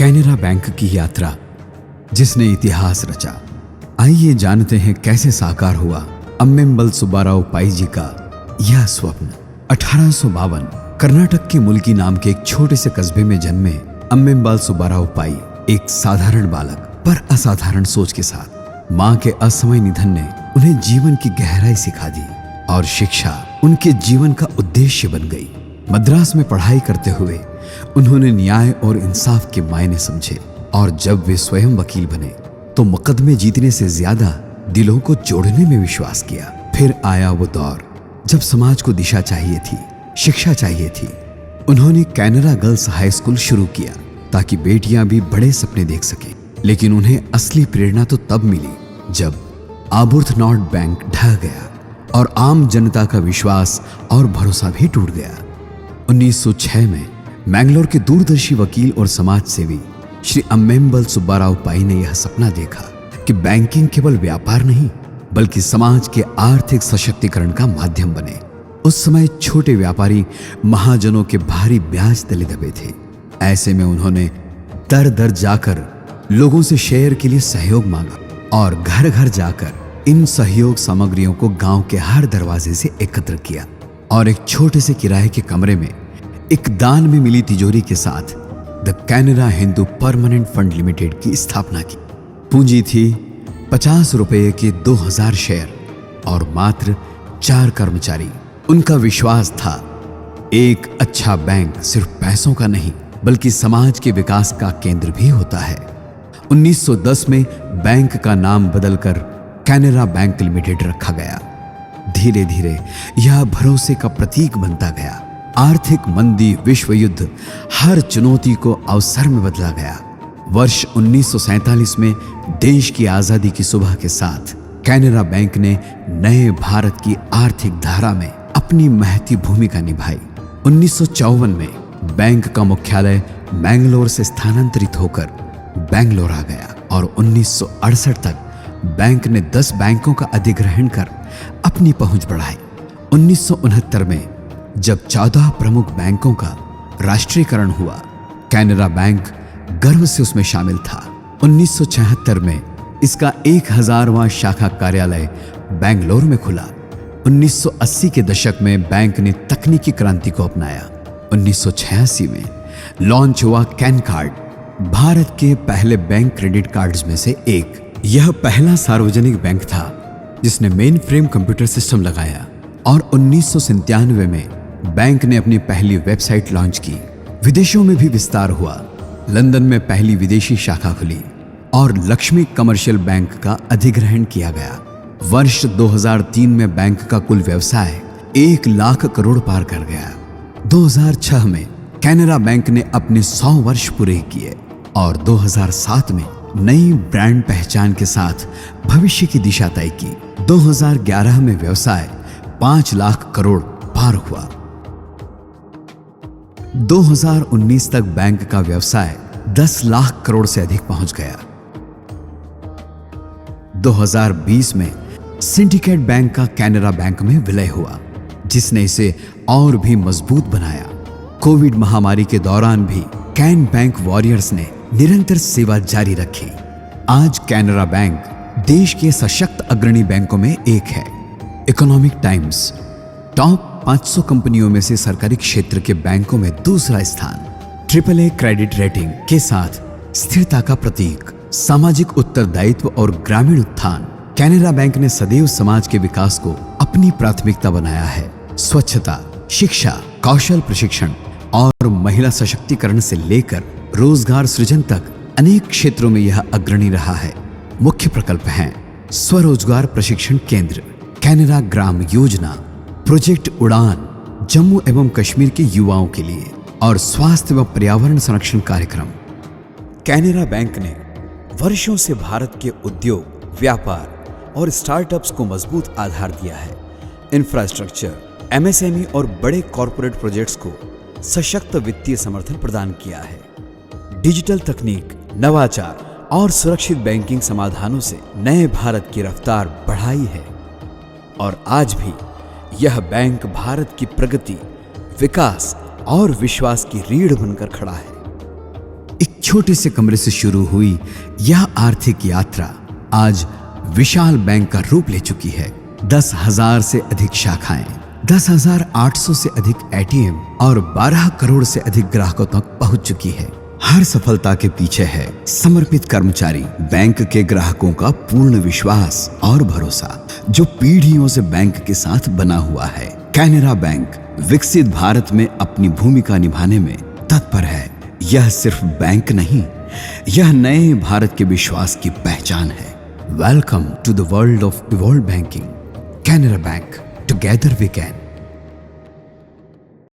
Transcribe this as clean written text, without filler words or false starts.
Canara bank की यात्रा जिसने इतिहास रचा। आइए जानते हैं कैसे साकार हुआ अम्मेम्बल सुब्बाराव पाई जी का यह स्वप्न। 1852 कर्नाटक के मुल्की नाम के एक छोटे से कस्बे में जन्मे अम्मेम्बल सुब्बाराव पाई एक साधारण बालक पर असाधारण सोच के साथ मां के असमय निधन ने उन्हें जीवन की गहराई सिखा दी और शिक्षा उनके जीवन का उद्देश्य बन गई। मद्रास में पढ़ाई करते हुए उन्होंने न्याय और इंसाफ के मायने समझे और जब वे स्वयं वकील बने तो मुकदमे जीतने से ज्यादा दिलों को जोड़ने में विश्वास किया। फिर आया वो दौर जब समाज को दिशा चाहिए थी, शिक्षा चाहिए थी। उन्होंने कैनरा गर्ल्स हाई स्कूल शुरू किया ताकि बेटियां भी बड़े सपने देख सकें। लेकिन उन्हें असली प्रेरणा तो तब मिली जब आबुर्थनॉट बैंक ढह गया और आम जनता का विश्वास और भरोसा भी टूट गया। 1906 में मैंगलोर के दूरदर्शी वकील और समाज सेवी श्री अम्मेम्बल सुब्बाराव पाई ने यह सपना देखा कि बैंकिंग केवल व्यापार नहीं बल्कि समाज के आर्थिक सशक्तिकरण का माध्यम बने। उस समय छोटे व्यापारी महाजनों के भारी ब्याज तले दबे थे। ऐसे में उन्होंने दर दर जाकर लोगों से शेयर के लिए सहयोग मांगा और घर घर जाकर इन सहयोग सामग्रियों को गांव के हर दरवाजे से एकत्र किया और एक छोटे से किराए के कमरे में एक दान में मिली तिजोरी के साथ the Canara Hindu permanent fund limited की स्थापना की। पूंजी थी 50 रुपए के 2000 शेयर और मात्र 4 कर्मचारी। उनका विश्वास था एक अच्छा बैंक सिर्फ पैसों का नहीं बल्कि समाज के विकास का केंद्र भी होता है। 1910 में बैंक का नाम बदलकर कैनरा बैंक लिमिटेड रखा गया। धीरे धीरे यह भरोसे का प्रतीक बनता गया। आर्थिक मंदी, विश्व युद्ध, हर चुनौती को अवसर में बदला गया। वर्ष 1947 में देश की आजादी की सुबह के साथ कैनरा बैंक ने नए भारत की आर्थिक धारा में अपनी महती भूमिका निभाई। 1954 में बैंक का मुख्यालय मैंगलोर से स्थानांतरित होकर बेंगलोर आ गया और 1968 तक बैंक ने 10 बैंकों का अधिग्रहण कर अपनी पहुंच बढ़ाई। 1969 में जब 14 प्रमुख बैंकों का राष्ट्रीयकरण हुआ, कैनरा बैंक गर्व से उसमें शामिल था। 1976 में इसका 1000वां शाखा कार्यालय बेंगलोर में खुला। 1980 के दशक में बैंक ने तकनीकी क्रांति को अपनाया। 1986 में लॉन्च हुआ कैन कार्ड, भारत के पहले बैंक क्रेडिट कार्ड्स में से एक। यह पहला सार्वजनिक बैंक था जिसने मेन फ्रेम कंप्यूटर सिस्टम लगाया और 1997 में बैंक ने अपनी पहली वेबसाइट लॉन्च की। विदेशों में भी विस्तार हुआ। लंदन में पहली विदेशी शाखा खुली और लक्ष्मी कमर्शियल बैंक का अधिग्रहण किया गया। वर्ष 2003 में बैंक का कुल व्यवसाय 1 लाख करोड़ पार कर गया। 2006 में कैनरा बैंक ने अपने 100 वर्ष पूरे किए और 2007 में नई ब्रांड पहचान के साथ भविष्य की दिशा तय की। 2011 में व्यवसाय 5 लाख करोड़ पार हुआ। 2019 तक बैंक का व्यवसाय 10 लाख करोड़ से अधिक पहुंच गया। 2020 में सिंडिकेट बैंक का कैनरा बैंक में विलय हुआ जिसने इसे और भी मजबूत बनाया। कोविड महामारी के दौरान भी कैन बैंक वॉरियर्स ने निरंतर सेवा जारी रखी। आज कैनरा बैंक देश के सशक्त अग्रणी बैंकों में एक है। इकोनॉमिक टाइम्स टॉप 500 कंपनियों में से सरकारी क्षेत्र के बैंकों में दूसरा स्थान। AAA क्रेडिट रेटिंग के साथ स्थिरता का प्रतीक, सामाजिक उत्तरदायित्व और ग्रामीण उत्थान। कैनरा बैंक ने सदैव समाज के विकास को अपनी प्राथमिकता बनाया है। स्वच्छता, शिक्षा, कौशल प्रशिक्षण और महिला सशक्तिकरण से लेकर रोजगार सृजन तक अनेक क्षेत्रों में यह अग्रणी रहा है। मुख्य प्रकल्प हैं स्वरोजगार प्रशिक्षण केंद्र, कैनरा ग्राम योजना, प्रोजेक्ट उड़ान जम्मू एवं कश्मीर के युवाओं के लिए और स्वास्थ्य व पर्यावरण संरक्षण कार्यक्रम। कैनरा बैंक ने वर्षों से भारत के उद्योग, व्यापार और स्टार्टअप्स को मजबूत आधार दिया है। इंफ्रास्ट्रक्चर, MSME और बड़े कॉरपोरेट प्रोजेक्ट्स को सशक्त वित्तीय समर्थन प्रदान किया है। डिजिटल तकनीक, नवाचार और सुरक्षित बैंकिंग समाधानों से नए भारत की रफ्तार बढ़ाई है और आज भी यह बैंक भारत की प्रगति, विकास और विश्वास की रीढ़ बनकर खड़ा है। छोटे से कमरे से शुरू हुई यह आर्थिक यात्रा आज विशाल बैंक का रूप ले चुकी है। 10,000 से अधिक शाखाएं, 10,800 से अधिक एटीएम और 12 करोड़ से अधिक ग्राहकों तक पहुंच चुकी है। हर सफलता के पीछे है समर्पित कर्मचारी, बैंक के ग्राहकों का पूर्ण विश्वास और भरोसा जो पीढ़ियों से बैंक के साथ बना हुआ है। कैनरा बैंक विकसित भारत में अपनी भूमिका निभाने में तत्पर है। यह सिर्फ बैंक नहीं, यह नए भारत के विश्वास की पहचान है। Welcome to the world of evolve banking. Canara Bank, together we can.